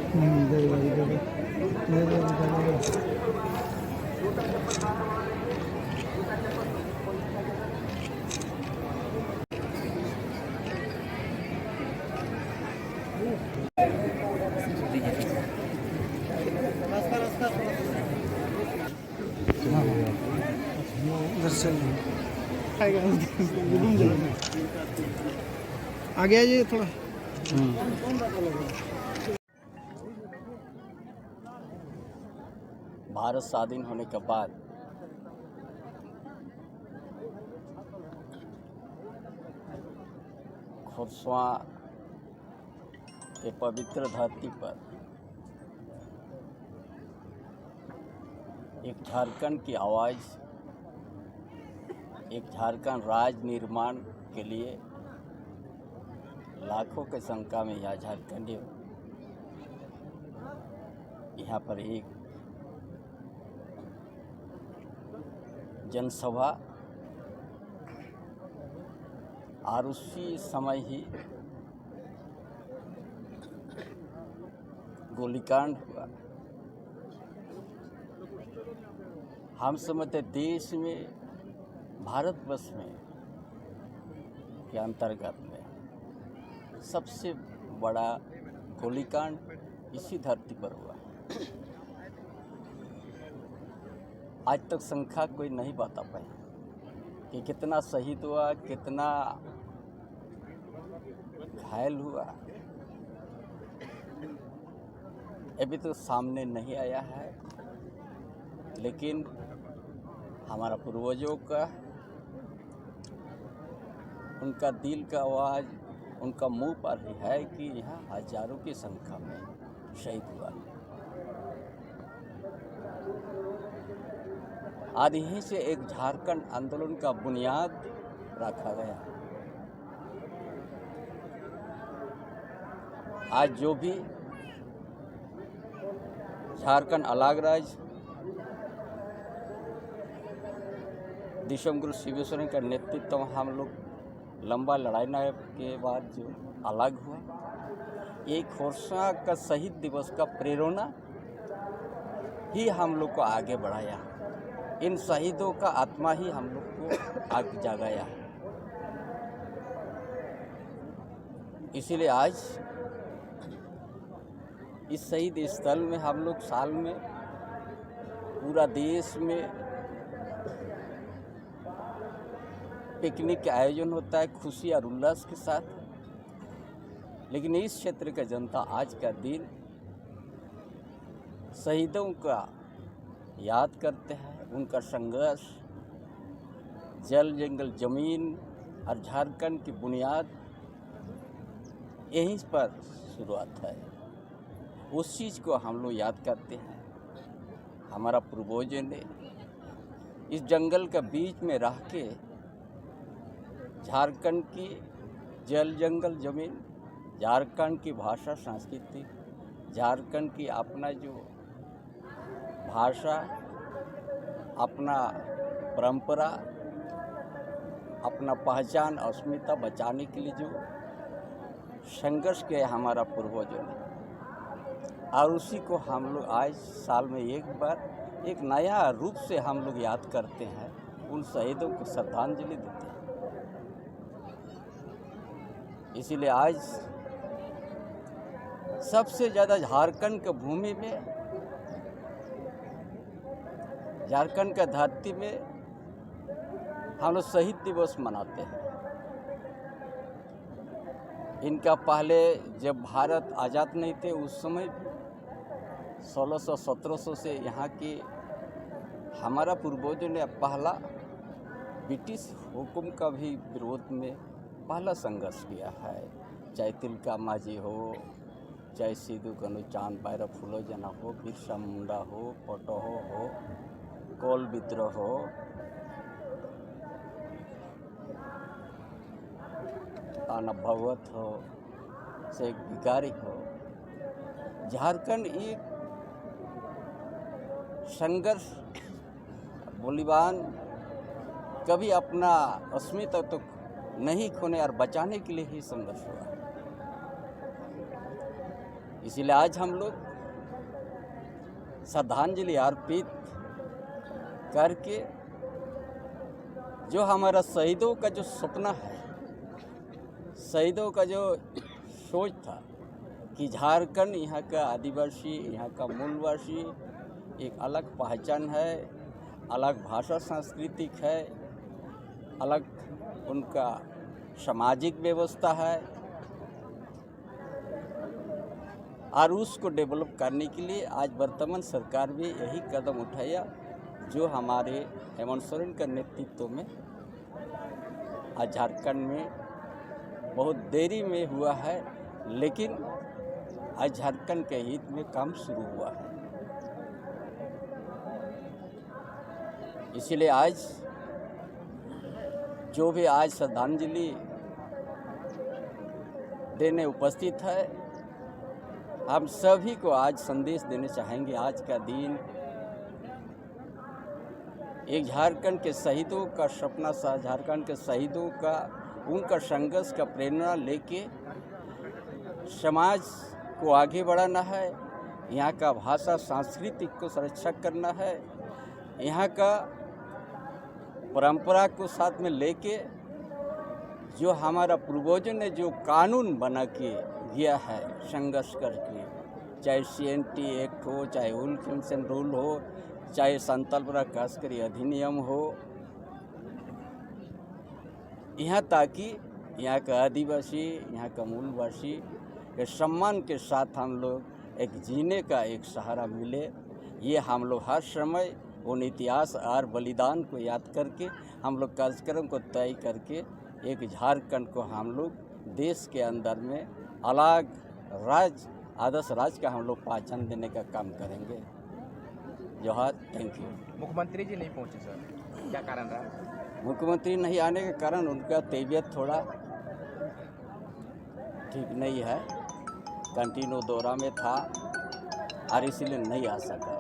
दे दो, दे दो, दे दो, दे दो। हाँ, उधर से आएगा, घूम जाएगा। आगे आइए थोड़ा। भारत स्वाधीन होने के बाद खोरसवा के पवित्र धरती पर एक झारखंड की आवाज़, एक झारखंड राज्य निर्माण के लिए लाखों की संख्या में यह झारखंडी यहाँ पर एक जनसभा और उसी समय ही गोलीकांड हुआ। हम समझते देश में, भारतवर्ष में के अंतर्गत में सबसे बड़ा गोलीकांड इसी धरती पर हुआ। आज तक संख्या कोई नहीं बता पाया कि कितना शहीद हुआ, कितना घायल हुआ, अभी तो सामने नहीं आया है। लेकिन हमारा पूर्वजों का, उनका दिल का आवाज़, उनका मुंह पर ही है कि यहाँ हजारों की संख्या में शहीद हुआ। आज यहीं से एक झारखंड आंदोलन का बुनियाद रखा गया। आज जो भी झारखंड अलग राज्य दिसंबर शिव सोरेन का नेतृत्व में हम लोग लंबा लड़ाई के बाद जो अलग हुआ, एक खोरसा का शहीद दिवस का प्रेरणा ही हम लोग को आगे बढ़ाया। इन शहीदों का आत्मा ही हम लोग को आगे जगाया। इसीलिए आज इस शहीद स्थल में हम लोग साल में पूरा देश में पिकनिक का आयोजन होता है, खुशी और उल्लास के साथ। लेकिन इस क्षेत्र का जनता आज का दिन शहीदों का याद करते हैं। उनका संघर्ष, जल जंगल जमीन और झारखंड की बुनियाद यहीं पर शुरुआत है। उस चीज़ को हम लोग याद करते हैं। हमारा पूर्वजों ने इस जंगल के बीच में रह के झारखंड की जल जंगल जमीन, झारखंड की भाषा संस्कृति, झारखंड की अपना जो भाषा, अपना परंपरा, अपना पहचान, अस्मिता बचाने के लिए जो संघर्ष किया हमारा पूर्वजों ने, और उसी को हम लोग आज साल में एक बार एक नया रूप से हम लोग याद करते हैं, उन शहीदों को श्रद्धांजलि देते हैं। इसीलिए आज सबसे ज़्यादा झारखंड की भूमि में, झारखंड का धरती में हम लोग शहीद दिवस मनाते हैं। इनका पहले जब भारत आज़ाद नहीं थे उस समय 1600-1700 से यहाँ के हमारा पूर्वजों ने पहला ब्रिटिश हुकुम का भी विरोध में पहला संघर्ष किया है। चाहे तिलका मांझी हो, चाहे सिद्धू कान्हू चांद भैरव फूलो जना हो, बिरसा मुंडा हो, पटोहो हो, कोल विद्रोह हो, ताना भगवत हो, शेख भिखारी हो, झारखंड एक संघर्ष बलिदान कभी अपना अस्मिता तो नहीं खोने और बचाने के लिए ही संघर्ष हुआ। इसीलिए आज हम लोग श्रद्धांजलि अर्पित करके जो हमारा शहीदों का जो सपना है, शहीदों का जो सोच था कि झारखंड यहाँ का आदिवासी, यहाँ का मूलवासी एक अलग पहचान है, अलग भाषा सांस्कृतिक है, अलग उनका सामाजिक व्यवस्था है, और उसको डेवलप करने के लिए आज वर्तमान सरकार भी यही कदम उठाया जो हमारे हेमंत सोरेन के नेतृत्व में आज झारखंड में बहुत देरी में हुआ है, लेकिन आज झारखंड के हित में काम शुरू हुआ है। इसलिए आज जो भी आज श्रद्धांजलि देने उपस्थित है, हम सभी को आज संदेश देने चाहेंगे। आज का दिन एक झारखंड के शहीदों का सपना सा, झारखंड के शहीदों का उनका संघर्ष का प्रेरणा लेके समाज को आगे बढ़ाना है, यहाँ का भाषा सांस्कृतिक को संरक्षण करना है, यहाँ का परंपरा को साथ में लेके जो हमारा पूर्वजों ने जो कानून बना के गया है संघर्ष करके, चाहे CNT एक्ट हो, चाहे उल कमीशन रूल हो, चाहे संतलपुरा कास्करी अधिनियम हो, यहाँ ताकि यहाँ का आदिवासी, यहाँ का मूलवासी के सम्मान के साथ हम लोग एक जीने का एक सहारा मिले। ये हम लोग हर समय उन इतिहास और बलिदान को याद करके हम लोग कार्यक्रम को तय करके एक झारखंड को हम लोग देश के अंदर में अलग राज्य, आदर्श राज्य का हम लोग पहचान देने का काम करेंगे। जोहार, थैंक यू। मुख्यमंत्री जी नहीं पहुंचे सर, क्या कारण रहा? मुख्यमंत्री नहीं आने के कारण उनका तबीयत थोड़ा ठीक नहीं है, कंटिन्यू दौरा में था और इसीलिए नहीं आ सका।